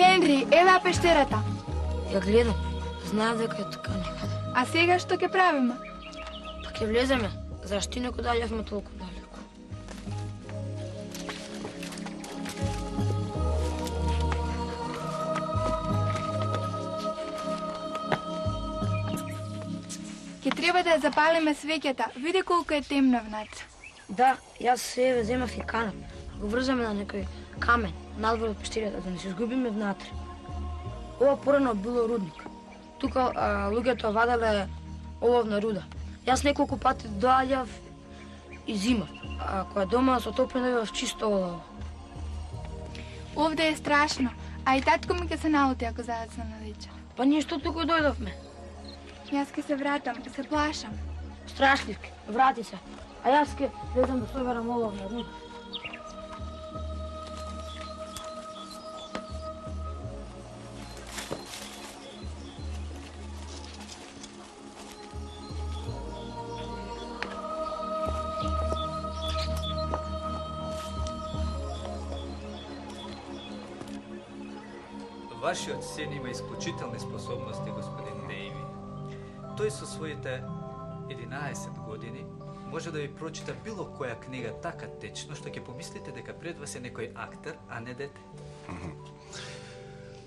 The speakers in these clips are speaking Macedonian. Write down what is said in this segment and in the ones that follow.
Хенри, ева пештерата. Ја гледам, знаев дека е така некаде. А сега што ќе правиме? Па ќе влеземе, зашто и некој далјавме толку далеко. Ќе треба да ја запалиме свеќата. Види колку е темно внатре. Да, јас се земав и канат. Го врзаме на некој камен, надвор од пещерата, да не се изгубиме внатре. Ова порано било рудник. Тука луѓето ваделе оловна руда. Јас неколку пати доаѓав и зимав, а кога дома со топло најдов чисто олово. Овде е страшно, а и татко ми ќе се наути ако зајацна на вечер. Па ние што тука дојдовме? Јас ќе се вратам, се плашам. Страшливки, врати се. А јас ќе влезам да соберам оловна руда. Вашиот син има исклучителни способности, господин Дейви. Тој со своите 11 години може да ви прочита било која книга така течно, што ќе помислите дека пред вас е некој актер, а не дете.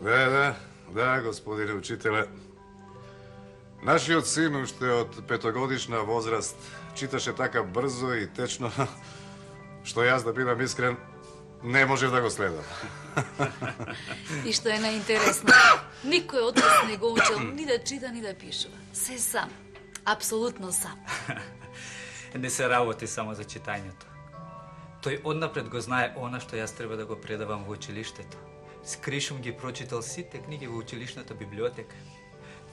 Да, господине учителе. Нашиот син уште од 5-годишна возраст читаше така брзо и течно, што јас, да бидам искрен, не можев да го следам. И што е најинтересно, никој од нас не го учел ни да чита, ни да пишува. Се сам. Апсолутно сам. Не се работи само за читањето. Тој однапред го знае она што јас треба да го предавам во училиштето. Скришум ги прочитал сите книги во училишната библиотека.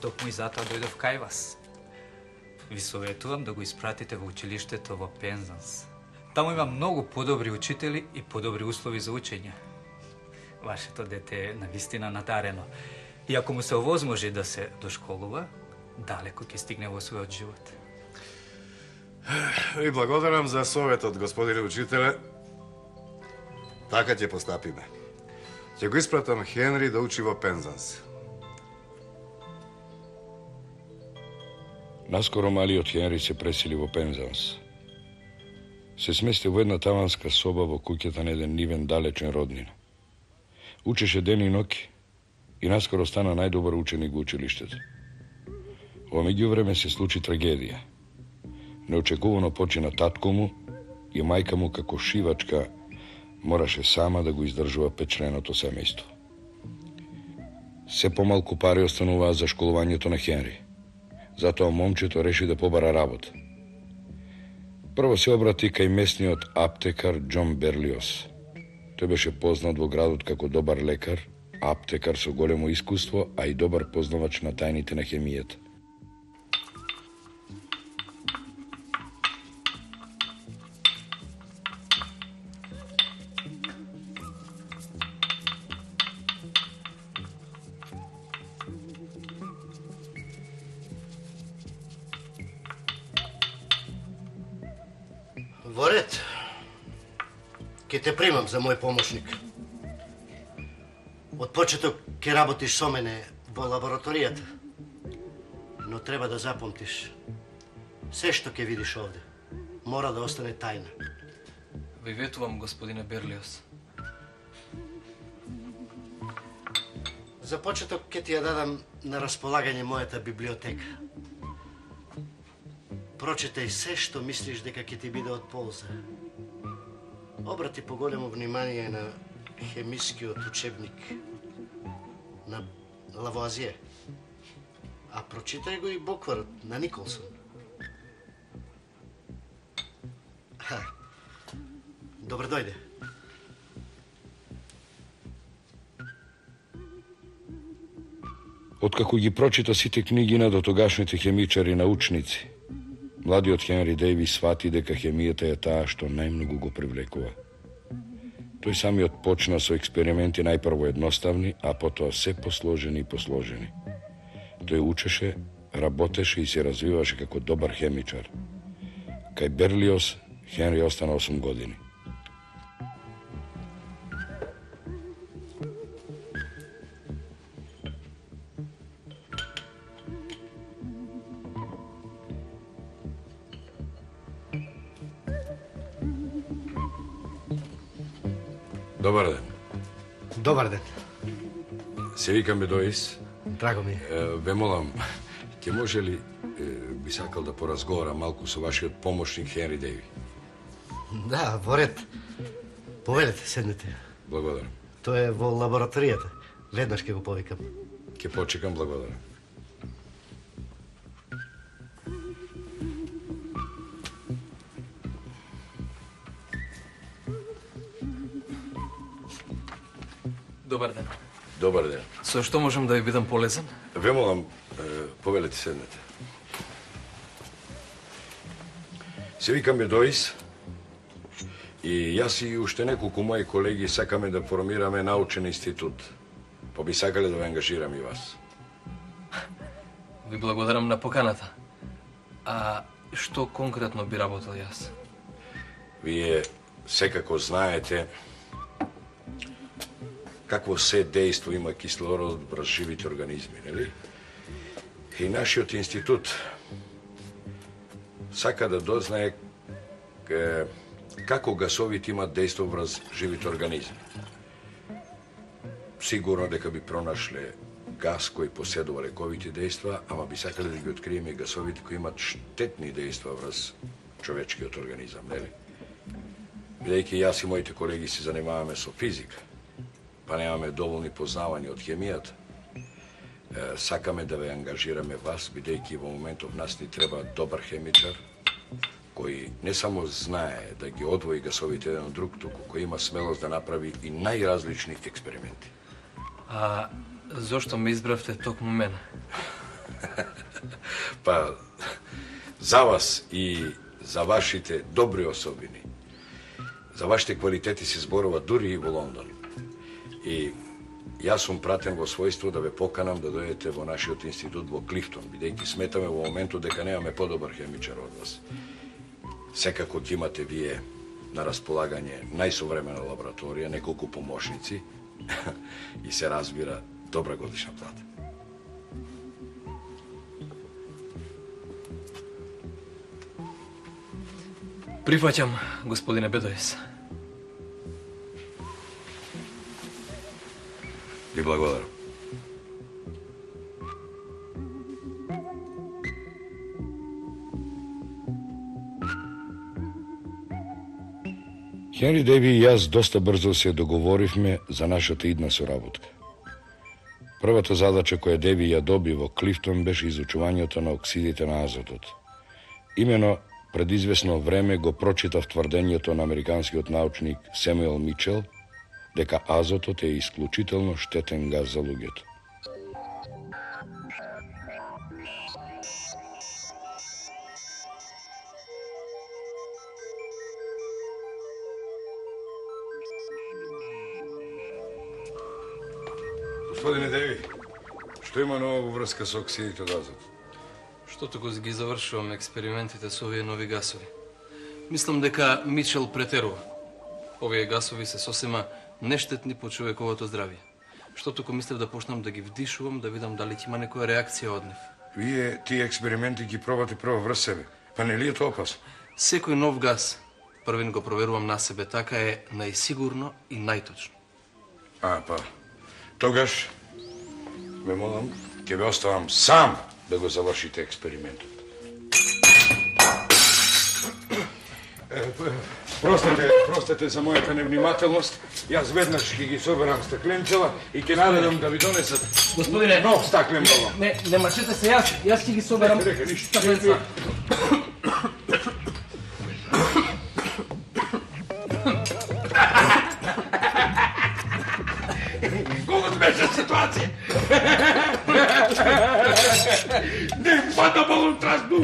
Токму и затоа дојдов кај вас. Ви советувам да го испратите во училиштето во Пензанс. Таму има многу подобри учители и подобри услови за учење. Вашето дете е навистина надарено. И ако му се овозможи да се дошколува, далеко ќе стигне во својот живот. И благодарам за советот, господине учителе. Така ќе постапиме. Ќе го испратам Хенри да учи во Пензанс. Наскоро малиот Хенри се пресели во Пензанс. Се смести во една таванска соба во куќата на еден нивен далечен роднина. Учеше ден и ноќ и наскоро стана најдобар ученик во училиштето. Во меѓувреме се случи трагедија. Неочекувано почина татко му и мајка му како шивачка мораше сама да го издржува петчленото семејство. Се помалку пари остануваа за школувањето на Хенри. Затоа момчето реши да побара работа. Прво се обрати кај местниот аптекар Џон Берлиос. Тој беше познат во градот како добар лекар, аптекар со големо искуство, а и добар познавач на тајните на хемијата. Во ред. Ке те примам за мој помошник. Од почеток ке работиш со мене во лабораторијата. Но треба да запомтиш. Се што ќе видиш овде, мора да остане тајна. Ви ветувам, господине Берлиос. За почеток ке ти ја дадам на располагање мојата библиотека. Прочитај се што мислиш дека ќе ти биде од полза. Обрати поголемо внимание на хемискиот учебник на Лавоазие. А прочитај го и букварот на Николсон. Добре дојде. Откако ги прочита сите книги на дотогашните хемичари и научници, младиот Хенри Дейви свати дека хемијата е таа што најмногу го привлекува. Тој самиот почна со експерименти најпрво едноставни, а потоа се посложени и посложени. Тој учеше, работеше и се развиваше како добар хемичар. Кај Берлиос, Хенри остана 8 години. Добар ден. Добар ден. Се викам Бедоис. Драго ми е. Ве молам, ќе може ли би сакал да поразговарам малку со вашиот помошник Хенри Дејви? Да, во ред. Повелете, седнете. Благодарам. Тој е во лабораторијата. Веднаш ќе го повикам. Ќе почекам, благодарам. Добар ден. Добар ден. Со што можам да ви бидам полезен? Ве молам, повелете, седнете. Се викам Бедоис и јас и уште неколку мои колеги сакаме да формираме научен институт. Па би сакале да ве ангажирам и вас. Ви благодарам на поканата. А што конкретно би работел јас? Вие секако знаете какво се дејство има кислород врз живите организми, нели? И нашиот институт сака да дознае како гасовите имат дејство врз живите организми. Сигурно дека би пронашле газ кој поседува лековите дејства, ама би сакале да ги откриеме гасовите кои имат штетни дејства врз човечкиот организам, нели? Бидејќи јас и моите колеги се занимаваме со физика, па немаме доволни познавања од хемијата, сакаме да ве ангажираме вас, бидејќи во моментов нас ни треба добар хемичар, кој не само знае да ги одвои гасовите еден од друг, туку кој има смелост да направи и најразлични експерименти. А зошто ме избравте токму мене? Па, за вас и за вашите добри особини, за вашите квалитети се зборува дури и во Лондон. И јас сум пратен во својство да ве поканам да дојдете во нашиот институт во Клифтон, бидејќи сметаме во моментот дека немаме подобар хемичар од вас. Секако ќе имате вие на располагање најсовремена лабораторија, неколку помошници и се разбира добра годишна плата. Прифаќам, господине Бедоис. Ви благодарам. Хенри Дејви и јас доста брзо се договоривме за нашата идна соработка. Првата задача која Дејви ја доби во Клифтон беше изучувањето на оксидите на азотот. Имено пред известно време го прочитав тврдењето на американскиот научник Семуел Мичел дека азотот е исклучително штетен газ за луѓето. Господине Дејви, што има ново во врска со оксидите од азот? Штото го ги завршувам експериментите со овие нови гасови. Мислам дека Мичел претерува. Овие гасови се сосема нештетни по човековото здравје. Штото го мислев да почнам да ги вдишувам, да видам дали ќе има некоја реакција од нив. Вие тие експерименти ги пробате прво врз себе. Па не ли е тоа опасно? Секој нов газ, првин го проверувам на себе, така е најсигурно и најточно. Па, тогаш, ме молам, ќе ве оставам сам да го завршите експериментот. Простете за мојата невнимателност. Јас веднаш ќе ги соберам стакленчела и ќе наредам да ви донесат Господине, нов стаклен балон. не мачете се, јас ќе ги соберам. Дека ништо. Колко беше ситуација? Не пада балон тразбу.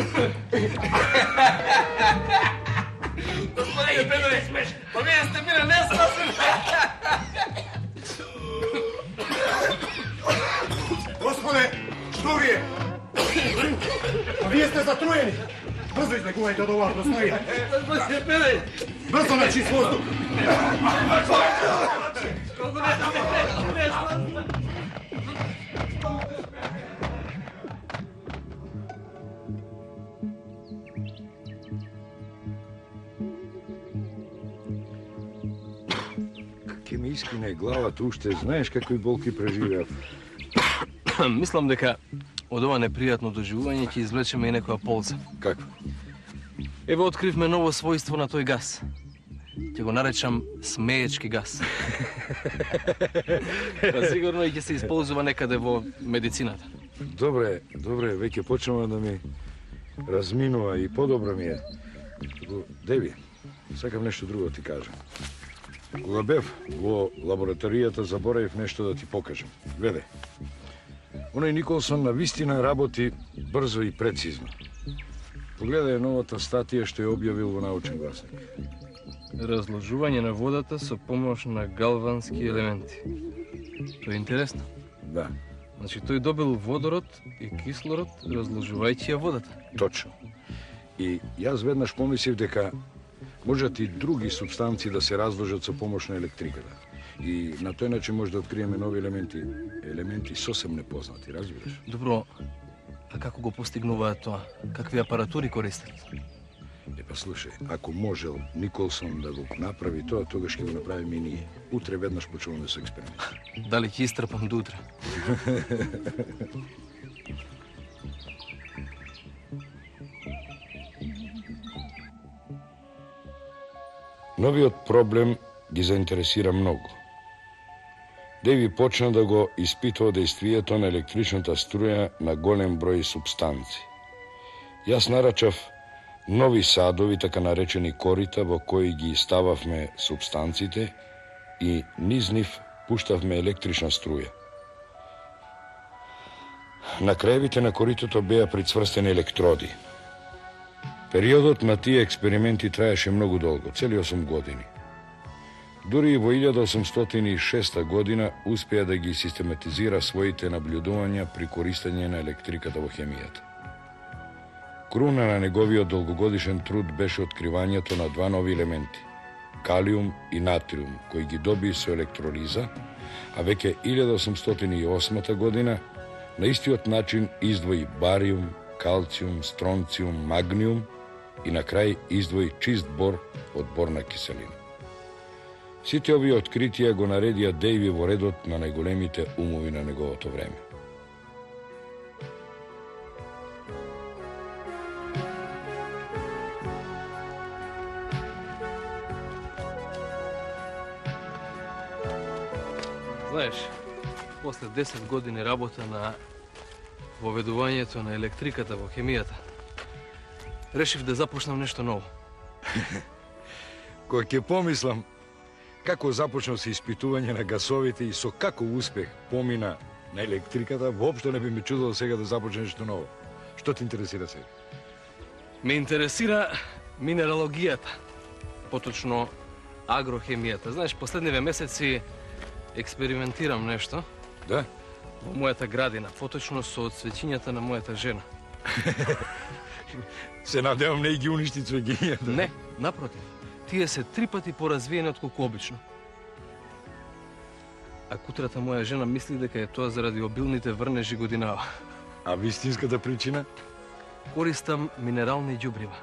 Господине, Бедови, смеш, па вие сте мира неспасен. Господе, што ви е? А вие сте затруени. Брзо избегувајте од оваа просторија. Господине, Бедови. Брзо на чист воздух. ке ми искине главата уште, знаеш какви болки преживеав. Мислам дека од ова непријатно доживување ќе извлечеме и некоја полза. Каква? Еве откривме ново својство на тој газ. Ќе го наречам смеечки газ. Па сигурно и ќе се исползува некаде во медицината. Добре, веќе почнува да ми разминува и подобро ми е. Деви, сакам нешто друго ти кажам. Кога бев во лабораторијата, заборавив нешто да ти покажам. Гледај. Оној Николсон навистина работи брзо и прецизно. Погледај новата статија што ја објавил во научен гласник. Разложување на водата со помош на галвански елементи. Тоа е интересно. Да. Значи тој добил водород и кислород разложувајќи ја водата. Точно. И јас веднаш помислив дека можат и други субстанции да се разложат со помош на електриката. И на тој начин може да откриеме нови елементи сосем непознати, разбираш? Добро, а како го постигнуваат тоа? Какви апаратури користат? Па слушај, ако можел Николсон да го направи тоа, тогаш ќе го направиме и ние. Утре веднаш почнуваме со експеримент. Дали ќе истрпам до утре? Новиот проблем ги заинтересира многу. Деви почна да го испитува дејствието на електричната струја на голем број субстанции. Јас нарачав нови садови, така наречени корита, во кои ги стававме субстанциите и низ нив пуштавме електрична струја. На краевите на коритото беа прицврстени електроди. Периодот на тие експерименти траеше многу долго, цели 8 години. Дури и во 1806 година успеа да ги систематизира своите наблюдувања при користење на електриката во хемијата. Круна на неговиот долгогодишен труд беше откривањето на два нови елементи – калиум и натриум, кои ги доби со електролиза, а веќе 1808 година на истиот начин издвои бариум, калциум, стронциум, магниум и на крај издвои чист бор од борна киселина. Сите овие откритија го наредија Дејви во редот на најголемите умови на неговото време. Знаеш, после 10 години работа на воведувањето на електриката во хемијата, решив да започнам нешто ново. Кога ќе помислам како започнал се испитување на гасовите и со како успех помина на електриката, воопшто не би ме чудило сега да започне нешто ново. Што те интересира сега? Ме интересира минералогијата, поточно агрохемијата. Знаеш, последниве месеци експериментирам нешто. Да? Во мојата градина, поточно со цвеќињата на мојата жена. Се надевам не ги уништи цвеќињата. Не, напротив. Тие се 3 пати поразвиени отколку обично. А кутрата моја жена мисли дека е тоа заради обилните врнежи годинава. А вистинската причина? Користам минерални ѓубрива.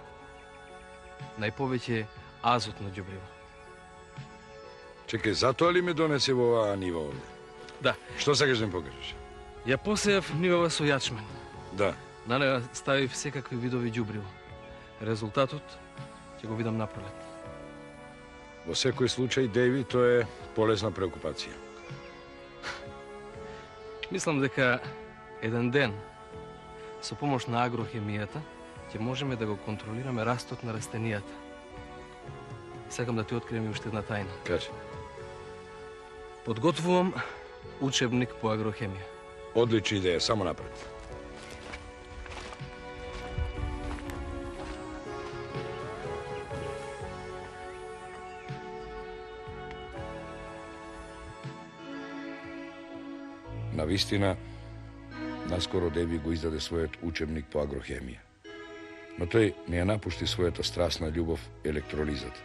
Најповеќе азотно ѓубриво. Чекај, затоа ли ме донесе во оваа нива овде? Да. Што сакаш да ми покажеш? Ја посеав нивава со јачмен. Да. На неа ставив секакви видови ѓубриво. Резултатот ќе го видам напролет. Во секој случај, Дејви, тоа е полесна преокупација. Мислам дека еден ден со помош на агрохемијата ќе можеме да го контролираме растот на растенијата. Сакам да ти открием и уште една тајна. Кажи. Подготвувам учебник по агрохемија. Одлична идеја, само напред. Навистина, наскоро Деви го издаде својот учебник по агрохемија. Но тој не ја напушти својата страстна љубов електролизата.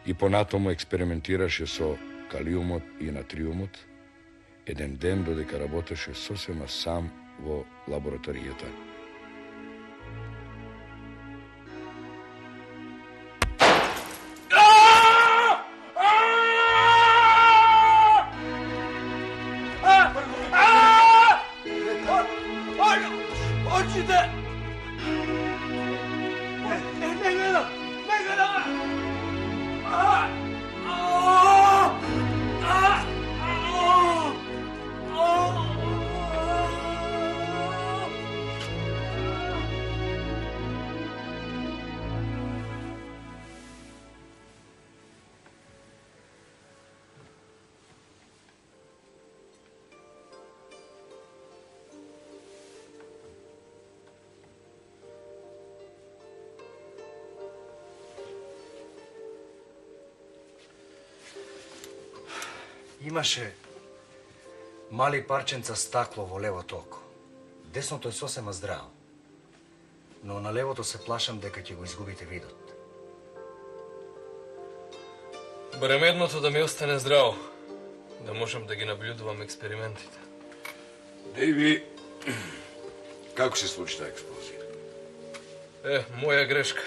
И понатаму експериментираше со калиумот и натриумот, еден ден додека работеше сосема сам во лабораторијата. Имаше мали парченца стакло во левото око. Десното е сосема здраво. Но на левото се плашам дека ќе го изгубите видот. Барем едното да ми остане здраво, да можам да ги наблюдувам експериментите. Дейви, како се случи таа експлозија? Моја грешка.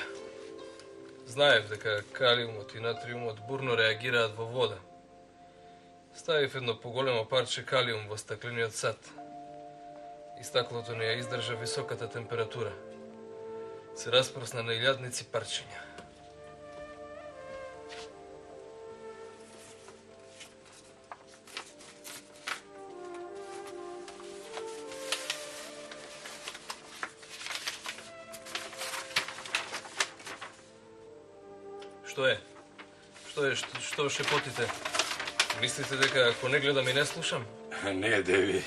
Знаев дека калиумот и натриумот бурно реагираат во вода. Ставив едно поголемо парче калиум во стаклениот сад. И стаклото не ја издржа високата температура. Се распросна на илјадници парчиња. Што шепотите? Мислите дека ако не гледам и не слушам? Не, Деви.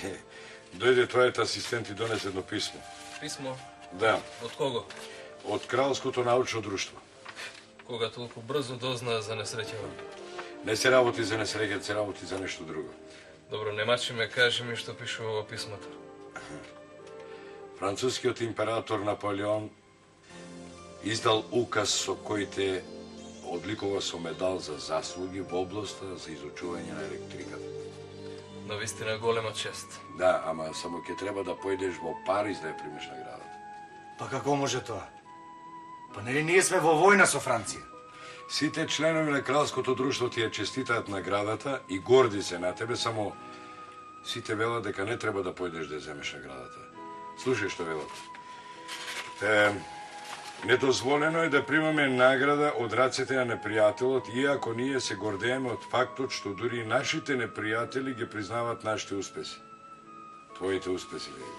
Дојде твојот асистент и донесе едно писмо. Писмо? Да. Од кого? Од Кралското научно друштво. Кога толку брзо дознаа за несреќава? Не се работи за несреќа, се работи за нешто друго. Добро, не мачи ме, кажи ми што пишува во писмото. Францускиот император Наполеон издал указ со кој те одликува со медал за заслуги во областа за изучување на електриката. На вистина голема чест. Да, ама само ќе треба да појдеш во Париз да ја примиш наградата. Па како може тоа? Па нели ние сме во војна со Франција? Сите членови на Кралското друштво ти ја честитаат наградата и горди се на тебе, само сите велат дека не треба да појдеш да ја земеш наградата. Слушај што велат. Недозволено е да примаме награда од рацете на непријателот, иако ние се гордееме од фактот што дури и нашите непријатели ги признаваат нашите успеси. Твоите успеси, Деви.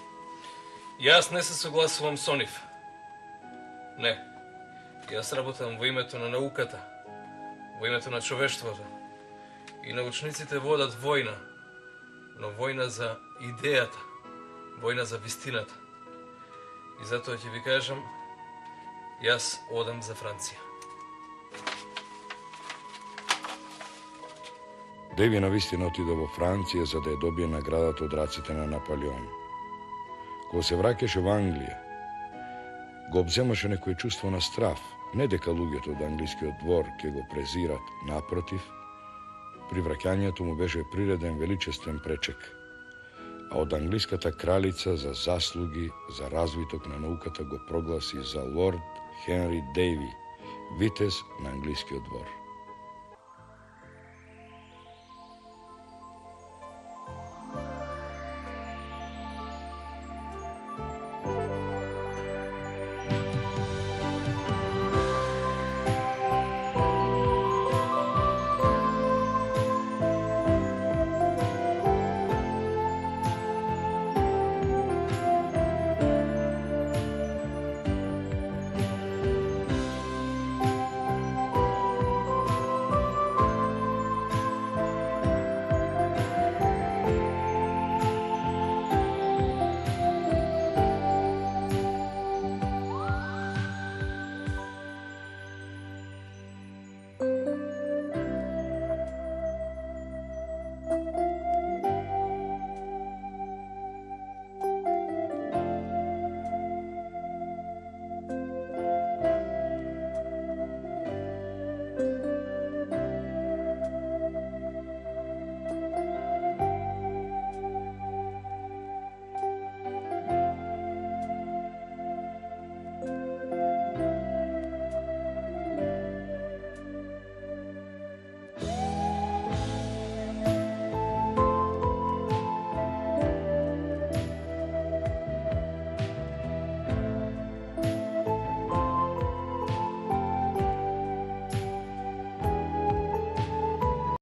Јас не се согласувам со нив. Не. Јас работам во името на науката, во името на човештвото. И научниците водат војна, но војна за идејата, војна за вистината. И затоа ќе ви кажам, јас одам за Франција. Деви навистина отиде во Франција за да ја добие наградата од раците на Наполеон. Кога се враќаше во Англија, го обземаше некој чувство на страф, не дека луѓето од англискиот двор ќе го презират, напротив, при враќањето му беше приреден величествен пречек, а од англиската кралица за заслуги за развиток на науката го прогласи за лорд Хенри Дейви, витез на англискиот двор.